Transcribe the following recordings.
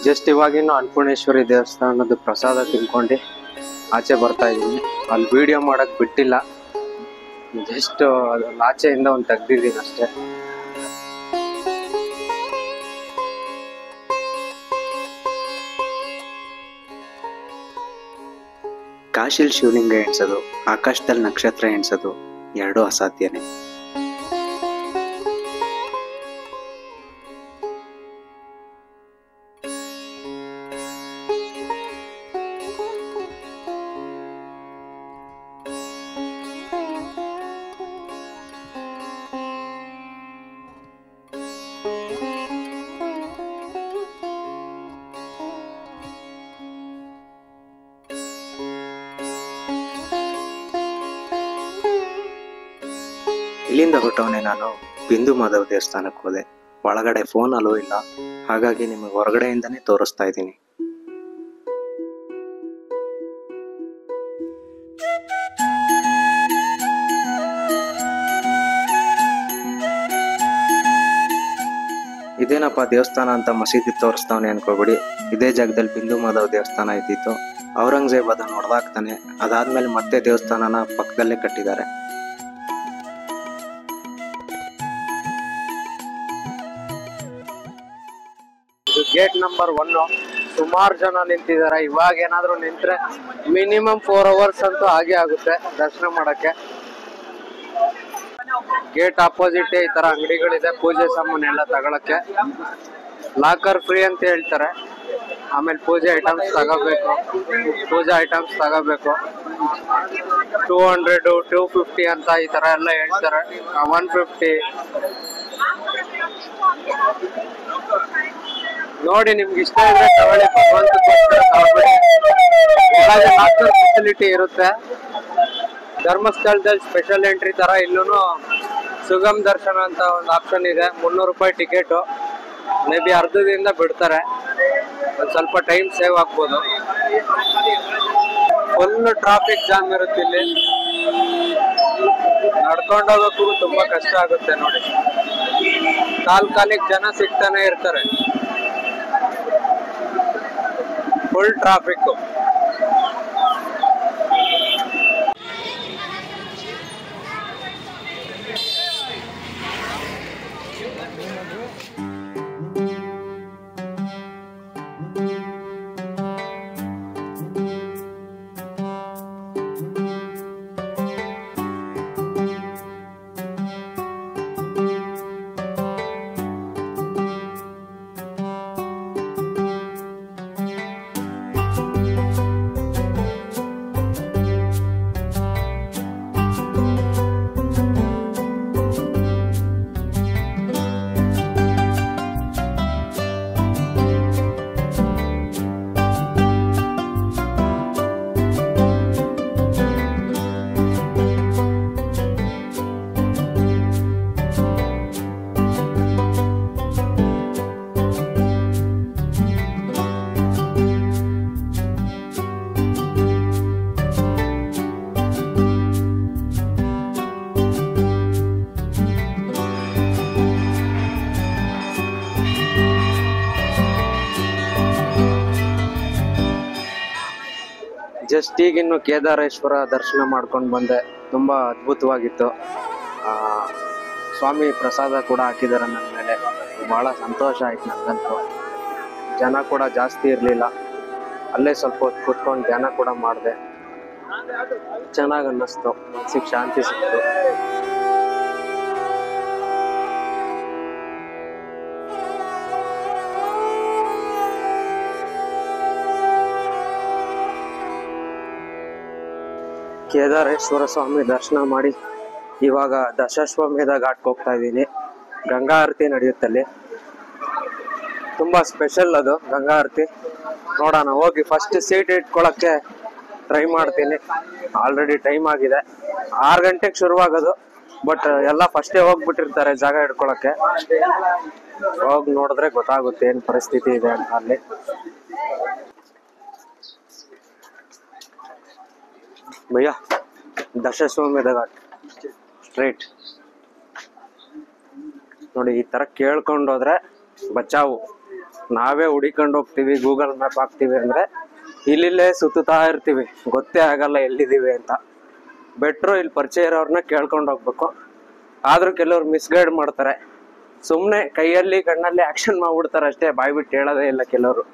Just ಇವಾಗಿನ್ನು Annapoorneshwari ದೇವಸ್ಥಾನದ ಪ್ರಸಾದ ತಿನ್ಕೊಂಡು ಆಚೆ ಬರ್ತಾ ಇದ್ದೀನಿ. ಅಲ್ಲಿ ವಿಡಿಯೋ ಮಾಡಕ್ ಬಿಟ್ಟಿಲ್ಲ, ಜಸ್ಟ್ ಅದು ಆಚೆಯಿಂದ ಒಂದು ತೆಗ್ದಿದ್ದೀನಿ ಅಷ್ಟೇ. ಕಾಶಿಲ್ ಶಿವಲಿಂಗ ಎಣಿಸೋದು, ಆಕಾಶದಲ್ಲಿ ನಕ್ಷತ್ರ ಎಣಿಸೋದು ಎರಡೂ ಅಸಾಧ್ಯನೇ. ಇಲ್ಲಿಂದ ಹೊರಟವನೇ ನಾನು ಬಿಂದು ಮಾಧವ್ ದೇವಸ್ಥಾನಕ್ಕೆ ಹೋದೆ. ಒಳಗಡೆ ಫೋನ್ ಅಲೋ ಇಲ್ಲ, ಹಾಗಾಗಿ ನಿಮಗೆ ಹೊರಗಡೆಯಿಂದನೇ ತೋರಿಸ್ತಾ ಇದ್ದೀನಿ. ಇದೇನಪ್ಪ ದೇವಸ್ಥಾನ ಅಂತ ಮಸೀದಿ ತೋರಿಸ್ತಾವನೆ ಅನ್ಕೋಬಿಡಿ. ಇದೇ ಜಾಗದಲ್ಲಿ ಬಿಂದು ಮಾಧವ್ ದೇವಸ್ಥಾನ ಇದ್ದಿತ್ತು. ಔರಂಗಜೇಬ್ ಅದನ್ನು ಹೊಡೆದಾಕ್ತಾನೆ. ಅದಾದ್ಮೇಲೆ ಮತ್ತೆ ದೇವಸ್ಥಾನನ ಪಕ್ಕದಲ್ಲೇ ಕಟ್ಟಿದ್ದಾರೆ. ಗೇಟ್ ನಂಬರ್ 1 ಸುಮಾರು ಜನ ನಿಂತಿದ್ದಾರೆ. ಇವಾಗ ಏನಾದ್ರು ನಿಂತ್ರೆ ಮಿನಿಮಮ್ 4 hours ಅಂತೂ ಹಾಗೆ ಆಗುತ್ತೆ ದರ್ಶನ ಮಾಡಕ್ಕೆ. ಗೇಟ್ ಅಪೋಸಿಟ್ ಈ ತರ ಅಂಗಡಿಗಳಿದೆ, ಪೂಜೆ ಸಾಮಾನು ಎಲ್ಲ ತಗೊಳಕ್ಕೆ. ಲಾಕರ್ ಫ್ರೀ ಅಂತ ಹೇಳ್ತಾರೆ. ಆಮೇಲೆ ಪೂಜೆ ಐಟಮ್ಸ್ ತಗೋಬೇಕು, 200 250 ಅಂತ ಈ ತರ ಎಲ್ಲ ಹೇಳ್ತಾರೆ. 150 ನೋಡಿ, ನಿಮ್ಗೆ ಇಷ್ಟ ಇದ್ರೆ ತಗೊಳ್ಳಿ, ಭಗವಂತಕ್ಕೋಸ್ಕರ ತಗೊಳ್ಳಿ. ಲಾಕರ್ ಫೆಸಿಲಿಟಿ ಇರುತ್ತೆ. ಧರ್ಮಸ್ಥಳದಲ್ಲಿ ಸ್ಪೆಷಲ್ ಎಂಟ್ರಿ ತರ ಇಲ್ಲೂ ಸುಗಮ್ ದರ್ಶನ ಅಂತ ಒಂದು ಆಪ್ಷನ್ ಇದೆ. 300 ರೂಪಾಯಿ ಟಿಕೆಟು. ಮೇ ಬಿ ಅರ್ಧದಿಂದ ಬಿಡ್ತಾರೆ, ಒಂದು ಸ್ವಲ್ಪ ಟೈಮ್ ಸೇವ್ ಆಗ್ಬೋದು. ಫುಲ್ ಟ್ರಾಫಿಕ್ ಜಾಮ್ ಇರುತ್ತೆ ಇಲ್ಲಿ. ನಡ್ಕೊಂಡೋಗಕ್ಕೂ ತುಂಬಾ ಕಷ್ಟ ಆಗುತ್ತೆ ನೋಡಿ. ಕಾಲಿಗೆ ಜನ ಸಿಗ್ತಾನೆ ಇರ್ತಾರೆ. Full traffic. ಜಸ್ಟ್ ಈಗಿನ್ನು ಕೇದಾರೇಶ್ವರ ದರ್ಶನ ಮಾಡ್ಕೊಂಡು ಬಂದೆ. ತುಂಬಾ ಅದ್ಭುತವಾಗಿತ್ತು. ಸ್ವಾಮಿ ಪ್ರಸಾದ ಕೂಡ ಹಾಕಿದ್ದಾರೆ ನನ್ನ ಮೇಲೆ. ಬಹಳ ಸಂತೋಷ ಆಯ್ತು ನನಗಂತೂ. ಜನ ಕೂಡ ಜಾಸ್ತಿ ಇರಲಿಲ್ಲ. ಅಲ್ಲೇ ಸ್ವಲ್ಪ ಹೊತ್ತು ಕೂತ್ಕೊಂಡು ಧ್ಯಾನ ಕೂಡ ಮಾಡಿದೆ. ಚೆನ್ನಾಗಿ ಅನ್ನಿಸ್ತು, ಮನಸ್ಸಿಗೆ ಶಾಂತಿ ಸಿಕ್ತು. ಕೇದಾರೇಶ್ವರ ಸ್ವಾಮಿ ದರ್ಶನ ಮಾಡಿ ಇವಾಗ ದಶಾಶ್ವಮೇಧ ಘಾಟ್ಗೆ ಹೋಗ್ತಾ ಇದ್ದೀನಿ. ಗಂಗಾ ಆರತಿ ನಡೆಯುತ್ತಲ್ಲಿ. ತುಂಬಾ ಸ್ಪೆಷಲ್ ಅದು ಗಂಗಾ ಆರತಿ. ನೋಡೋಣ, ಹೋಗಿ ಫಸ್ಟ್ ಸೀಟ್ ಇಟ್ಕೊಳ್ಳೋಕ್ಕೆ ಟ್ರೈ ಮಾಡ್ತೀನಿ. ಆಲ್ರೆಡಿ ಟೈಮ್ ಆಗಿದೆ. 6 ಗಂಟೆಗೆ ಶುರುವಾಗೋದು. ಬಟ್ ಎಲ್ಲ ಫಸ್ಟೇ ಹೋಗ್ಬಿಟ್ಟಿರ್ತಾರೆ ಜಾಗ ಹಿಡ್ಕೊಳಕ್ಕೆ. ಹೋಗಿ ನೋಡಿದ್ರೆ ಗೊತ್ತಾಗುತ್ತೆ ಏನು ಪರಿಸ್ಥಿತಿ ಇದೆ ಅಂತ ಅಲ್ಲಿ. ಭಯ್ಯ ದಶಾಶ್ವಮೇಧ ಘಾಟ್ ಸ್ಟ್ರೈಟ್ ನೋಡಿ. ಈ ತರ ಕೇಳ್ಕೊಂಡೋದ್ರೆ ಬಚಾವು. ನಾವೇ ಹುಡಿಕೊಂಡು ಹೋಗ್ತೀವಿ, ಗೂಗಲ್ ಮ್ಯಾಪ್ ಹಾಕ್ತಿವಿ ಅಂದ್ರೆ ಇಲ್ಲಿಲ್ಲೇ ಸುತ್ತಾ ಇರ್ತೀವಿ, ಗೊತ್ತೇ ಆಗಲ್ಲ ಎಲ್ಲಿದ್ದೀವಿ ಅಂತ. ಬೆಟ್ರು ಇಲ್ಲಿ ಪರಿಚಯ ಇರೋರ್ನ ಕೇಳ್ಕೊಂಡು ಹೋಗ್ಬೇಕು. ಆದ್ರೂ ಕೆಲವ್ರು ಮಿಸ್ಗೈಡ್ ಮಾಡ್ತಾರೆ, ಸುಮ್ಮನೆ ಕೈಯಲ್ಲಿ ಕಣ್ಣಲ್ಲಿ ಆಕ್ಷನ್ ಮಾಡ್ಬಿಡ್ತಾರೆ ಅಷ್ಟೇ, ಬಾಯ್ ಬಿಟ್ಟು ಹೇಳೋದೇ ಇಲ್ಲ ಕೆಲವರು.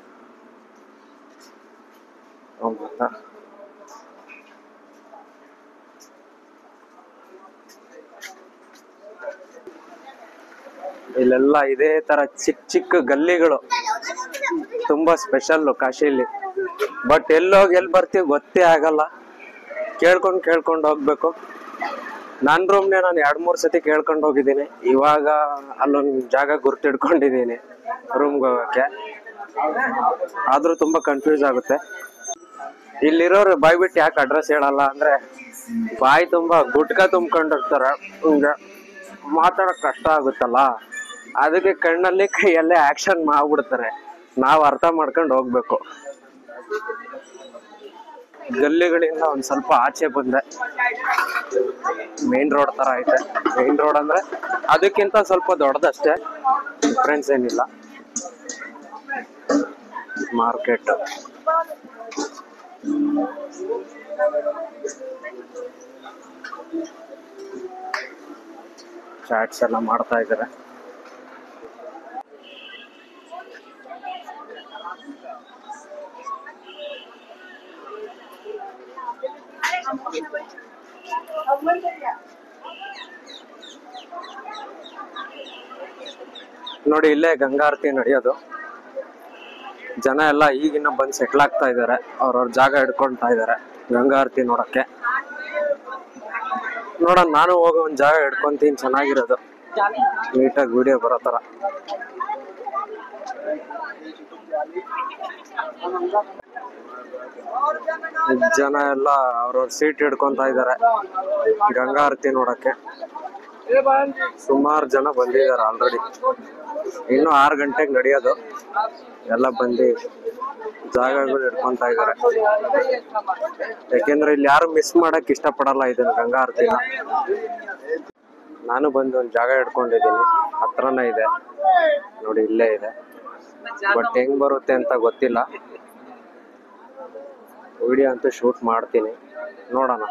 ಇಲ್ಲೆಲ್ಲ ಇದೇ ತರ ಚಿಕ್ಕ ಚಿಕ್ಕ ಗಲ್ಲಿಗಳು, ತುಂಬಾ ಸ್ಪೆಷಲ್ ಕಾಶಿಲಿ. ಬಟ್ ಎಲ್ಲೋಗಿ ಎಲ್ಲಿ ಬರ್ತೀವಿ ಗೊತ್ತೇ ಆಗಲ್ಲ, ಕೇಳ್ಕೊಂಡು ಹೋಗ್ಬೇಕು. ನನ್ನ ರೂಮ್ನೇ ನಾನು 2-3 ಸತಿ ಕೇಳ್ಕೊಂಡು ಹೋಗಿದ್ದೀನಿ. ಇವಾಗ ಅಲ್ಲೊಂದು ಜಾಗ ಗುರ್ತಿಡ್ಕೊಂಡಿದ್ದೀನಿ ರೂಮ್ಗೆ ಹೋಗಕ್ಕೆ, ಆದ್ರೂ ತುಂಬಾ ಕನ್ಫ್ಯೂಸ್ ಆಗುತ್ತೆ. ಇಲ್ಲಿರೋರು ಬಾಯ್ ಬಿಟ್ಟು ಯಾಕೆ ಅಡ್ರೆಸ್ ಹೇಳಲ್ಲ ಅಂದ್ರೆ, ಬಾಯಿ ತುಂಬಾ ಗುಟ್ಕ ತುಂಬ್ಕೊಂಡಿರ್ತಾರೆ, ಹಿಂಗೆ ಮಾತಾಡಕ್ ಕಷ್ಟ ಆಗುತ್ತಲ್ಲ, ಅದಕ್ಕೆ ಕಣ್ಣಲ್ಲಿ ಕೈಯಲ್ಲೇ ಆಕ್ಷನ್ ಮಾಡ್ಬಿಡ್ತಾರೆ. ನಾವು ಅರ್ಥ ಮಾಡ್ಕೊಂಡು ಹೋಗ್ಬೇಕು. ಗಲ್ಲಿಗಳಿಂದ ಒಂದ್ ಸ್ವಲ್ಪ ಆಚೆ ಬಂದೆ, ಮೇನ್ ರೋಡ್ ತರ ಐತೆ. ಮೇನ್ ರೋಡ್ ಅಂದ್ರೆ ಅದಕ್ಕಿಂತ ಸ್ವಲ್ಪ ದೊಡ್ಡದಷ್ಟೇ, ಡಿಫ್ರೆನ್ಸ್ ಏನಿಲ್ಲ. ಮಾರ್ಕೆಟ್ ಚಾಟ್ಸ್ ಎಲ್ಲ ಮಾಡ್ತಾ ಇದ್ದಾರೆ. ನೋಡಿ, ಇಲ್ಲೇ ಗಂಗಾ ಆರತಿ ನಡೆಯೋದು. ಜನ ಎಲ್ಲ ಈಗಿನ ಬಂದು ಸೆಟ್ಲ್ ಆಗ್ತಾ ಇದ್ದಾರೆ, ಅವ್ರವ್ರ ಜಾಗ ಹಿಡ್ಕೊಳ್ತಾ ಇದ್ದಾರೆ ಗಂಗಾ ಆರತಿ ನೋಡಕ್ಕೆ. ನೋಡೋಣ, ನಾನು ಹೋಗಿ ಒಂದ್ ಜಾಗ ಹಿಡ್ಕೊಂತೀನಿ, ಚೆನ್ನಾಗಿರೋದು, ನೀಟಾಗಿ ವಿಡಿಯೋ ಬರೋ ತರ. ಜನ ಎಲ್ಲ ಅವ್ರವ್ರ ಸೀಟ್ ಹಿಡ್ಕೊಂತ ಇದ್ದಾರೆ ಗಂಗಾ ಆರತಿ ನೋಡಕ್ಕೆ. ಸುಮಾರು ಜನ ಬಂದಿದ್ದಾರೆ ಆಲ್ರೆಡಿ. ಇನ್ನು 6 ಗಂಟೆಗೆ ನಡೆಯೋದು. ಎಲ್ಲ ಬಂದು ಜಾಗಗಳು ಹಿಡ್ಕೊಂತ ಇದ್ದಾರೆ, ಯಾಕೆಂದ್ರೆ ಇಲ್ಲಿ ಯಾರು ಮಿಸ್ ಮಾಡಕ್ ಇಷ್ಟಪಡಲ್ಲ ಇದನ್ನ, ಗಂಗಾ ಆರತಿನ. ನಾನು ಬಂದು ಒಂದು ಜಾಗ ಹಿಡ್ಕೊಂಡಿದ್ದೀನಿ, ಹತ್ರನೇ ಇದೆ ನೋಡಿ, ಇಲ್ಲೇ ಇದೆ. ಬಟ್ ಹೆಂಗ್ ಬರುತ್ತೆ ಅಂತ ಗೊತ್ತಿಲ್ಲ. ವಿಡಿಯೋ ಅಂತೂ ಶೂಟ್ ಮಾಡ್ತೀನಿ, ನೋಡೋಣ.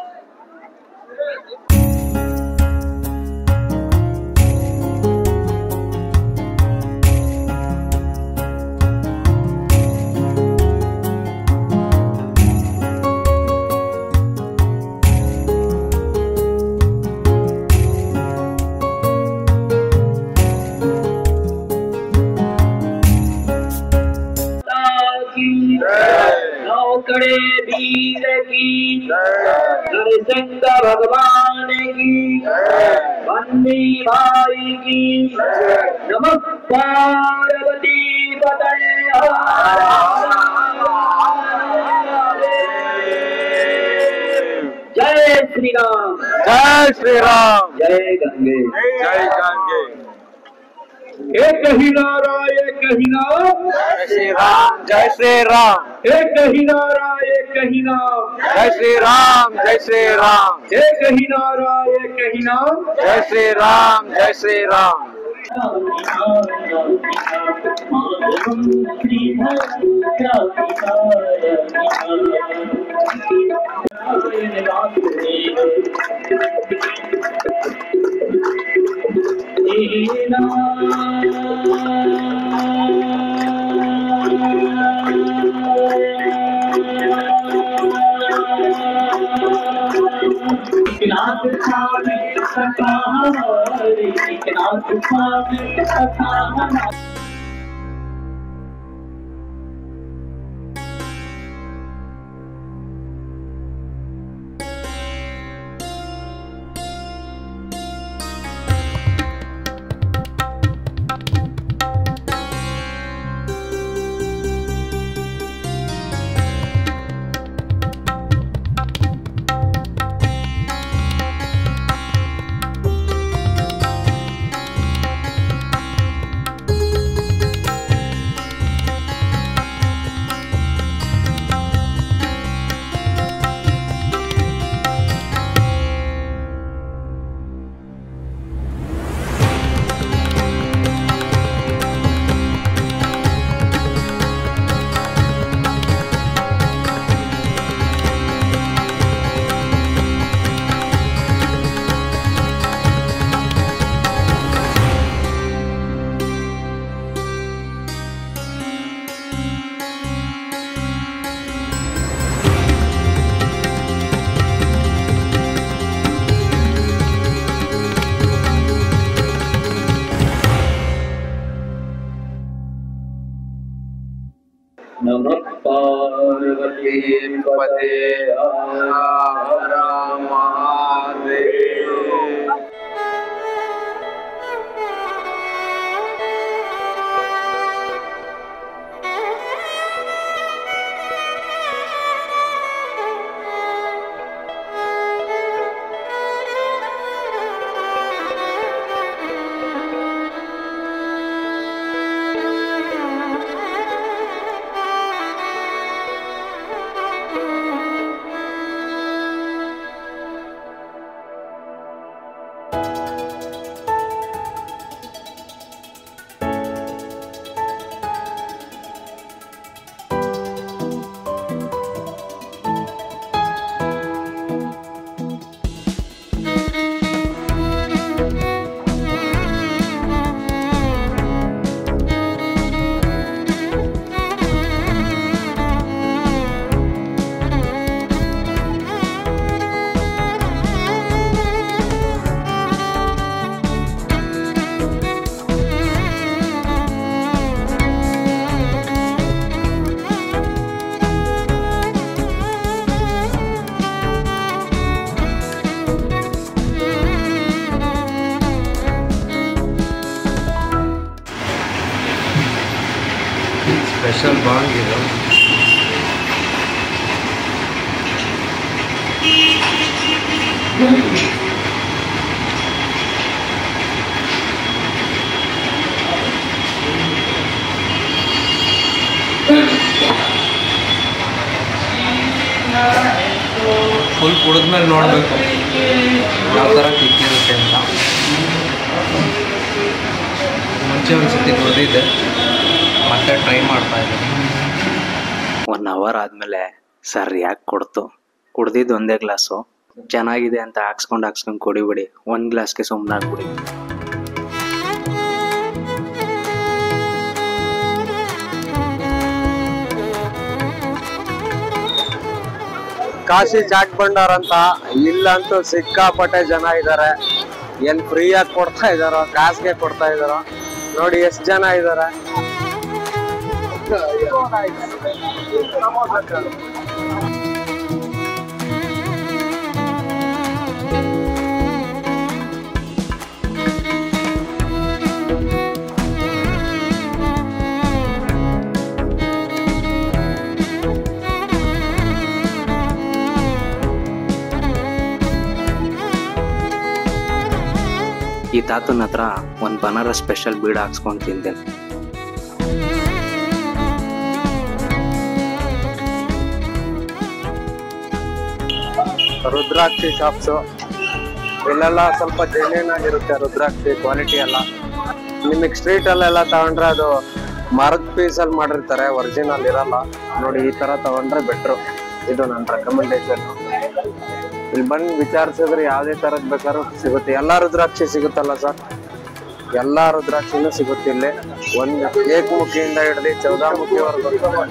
नौकड़े वीर की नरसिंह भगवान की बंदी भाई की नमः पार्वती पतये जय श्री राम, जय श्री राम, जय गंगे, जय गंगे। एक ही नारा, एक ही नाम, जय श्री राम, जय श्री राम, एक ही नारा, एक ही नाम, जय श्री राम, जय श्री राम, एक ही नारा, एक ही नाम, जय श्री राम, जय श्री राम। ಸ್ಪೆಷಲ್ ಬಾಂಗ್ ಇದು. ಫುಲ್ ಕುಡಿದ್ಮೇಲೆ ನೋಡಬೇಕು ಯಾವ ಥರ ಕಿಕ್ ಇರುತ್ತೆ ಅಂತ. ಮುಂಚೆ ಒಂದು ಸತಿ ಕುಡಿದಿದ್ದೆ, ಮತ್ತೆ ಟ್ರೈ ಮಾಡ್ತಾ ಇದ್ದೀನಿ. 1 ಅವರ್ ಆದಮೇಲೆ ಸರ್ ಯಾಕೆ ಕೊಡ್ತು, ಕುಡ್ದಿದ್ದು ಒಂದೇ ಗ್ಲಾಸು, ಚೆನ್ನಾಗಿದೆ ಅಂತ ಹಾಕ್ಸ್ಕೊಂಡು ಕುಡಿಬಿಡಿ, 1 ಗ್ಲಾಸ್ಗೆ ಸುಮ್ಮನಾಗ್ಬಿಡಿ. ಕಾಶಿ ಚಾಟ್ ಭಂಡಾರ್ ಅಂತ ಇಲ್ಲಂತೂ ಸಿಕ್ಕಾಪಟ್ಟೆ ಜನ ಇದ್ದಾರೆ. ಏನ್ ಫ್ರೀಯಾಗಿ ಕೊಡ್ತಾ ಇದಾರೋ ಕಾಸ್ಗೆ ಕೊಡ್ತಾ ಇದಾರೋ ನೋಡಿ ಎಷ್ಟು ಜನ ಇದಾರೆ. ಈ ತಾತನ ಹತ್ರ ಒಂದು ಬನಾರಸ್ ಸ್ಪೆಷಲ್ ಬೀಡ ಹಾಕ್ಸ್ಕೊಂಡು ತಿಂದೆ. ರುದ್ರಾಕ್ಷಿ ಶಾಪ್ಸು ಇಲ್ಲೆಲ್ಲ ಸ್ವಲ್ಪ ಜೆನ್ಯೂನ್ ಆಗಿರುತ್ತೆ ರುದ್ರಾಕ್ಷಿ ಕ್ವಾಲಿಟಿ ಎಲ್ಲ. ನಿಮಗೆ ಸ್ಟ್ರೀಟಲ್ಲೆಲ್ಲ ತಗೊಂಡ್ರೆ ಅದು ಮರದ ಪೀಸಲ್ಲಿ ಮಾಡಿರ್ತಾರೆ, ಒರಿಜಿನಲ್ ಇರಲ್ಲ. ನೋಡಿ ಈ ಥರ ತಗೊಂಡ್ರೆ ಬೆಟ್ರು, ಇದು ನನ್ನ ರೆಕಮೆಂಡೇಶನ್. ಇಲ್ಲಿ ಬಂದು ವಿಚಾರಿಸಿದ್ರೆ ಯಾವುದೇ ಥರದ್ದು ಬೇಕಾದ್ರೂ ಸಿಗುತ್ತೆ. ಎಲ್ಲ ರುದ್ರಾಕ್ಷಿ ಸಿಗುತ್ತಲ್ಲ ಸರ್, ಎಲ್ಲ ರುದ್ರಾಕ್ಷಿನೂ ಸಿಗುತ್ತೆ ಇಲ್ಲಿ. ಒಂದು ಏಕಮುಖಿಯಿಂದ ಹಿಡಿದು 14 ಮುಖಿವರೆಗೂ.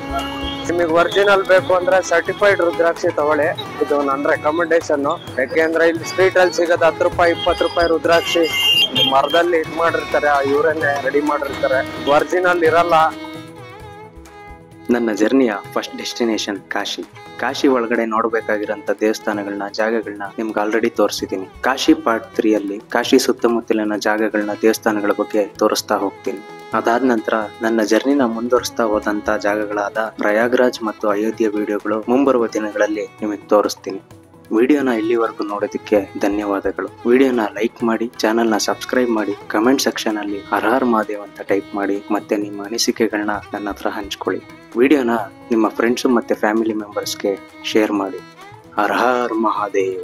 ನಿಮಗೆ ಒರಿಜಿನಲ್ ಬೇಕು ಅಂದ್ರೆ ಸರ್ಟಿಫೈಡ್ ರುದ್ರಾಕ್ಷಿ ತಗೊಳ್ಳಿ, ಇದು ನನ್ನ ರೆಕಮೆಂಡೇಶನ್. ಯಾಕೆಂದ್ರೆ ಇಲ್ಲಿ ಸ್ಟ್ರೀಟಲ್ಲಿ ಸಿಗೋದು 10 ರೂಪಾಯಿ 20 ರೂಪಾಯಿ ರುದ್ರಾಕ್ಷಿ ಮರದಲ್ಲಿ ಇದು ಮಾಡಿರ್ತಾರೆ, ಇವರನ್ನೇ ರೆಡಿ ಮಾಡಿರ್ತಾರೆ, ಒರಿಜಿನಲ್ ಇರಲ್ಲ. ನನ್ನ ಜರ್ನಿಯ ಫಸ್ಟ್ ಡೆಸ್ಟಿನೇಷನ್ ಕಾಶಿ ಒಳಗಡೆ ನೋಡಬೇಕಾಗಿರೋಂಥ ದೇವಸ್ಥಾನಗಳನ್ನ, ಜಾಗಗಳನ್ನ ನಿಮ್ಗೆ ಆಲ್ರೆಡಿ ತೋರಿಸಿದ್ದೀನಿ. ಕಾಶಿ ಪಾರ್ಟ್ 3 ಅಲ್ಲಿ ಕಾಶಿ ಸುತ್ತಮುತ್ತಲಿನ ಜಾಗಗಳನ್ನ, ದೇವಸ್ಥಾನಗಳ ಬಗ್ಗೆ ತೋರಿಸ್ತಾ ಹೋಗ್ತೀನಿ. ಅದಾದ ನಂತರ ನನ್ನ ಜರ್ನಿನ ಮುಂದುವರಿಸ್ತಾ ಹೋದಂತ ಜಾಗಗಳಾದ ಪ್ರಯಾಗ್ರಾಜ್ ಮತ್ತು ಅಯೋಧ್ಯೆ ವಿಡಿಯೋಗಳು ಮುಂಬರುವ ದಿನಗಳಲ್ಲಿ ನಿಮಗೆ ತೋರಿಸ್ತೀನಿ. ವಿಡಿಯೋನ ಇಲ್ಲಿವರೆಗೂ ನೋಡೋದಕ್ಕೆ ಧನ್ಯವಾದಗಳು. ವಿಡಿಯೋನ ಲೈಕ್ ಮಾಡಿ, ಚಾನಲ್ನ ಸಬ್ಸ್ಕ್ರೈಬ್ ಮಾಡಿ, ಕಮೆಂಟ್ ಸೆಕ್ಷನ್ ಅಲ್ಲಿ ಹರ ಹರ್ ಮಹಾದೇವ್ ಅಂತ ಟೈಪ್ ಮಾಡಿ, ಮತ್ತೆ ನಿಮ್ಮ ಅನಿಸಿಕೆಗಳನ್ನ ನನ್ನ ಹತ್ರ ಹಂಚ್ಕೊಳ್ಳಿ. ವಿಡಿಯೋನ ನಿಮ್ಮ ಫ್ರೆಂಡ್ಸ್ ಮತ್ತೆ ಫ್ಯಾಮಿಲಿ ಮೆಂಬರ್ಸ್ಗೆ ಶೇರ್ ಮಾಡಿ. ಹರ ಹರ್ ಮಹಾದೇವ್.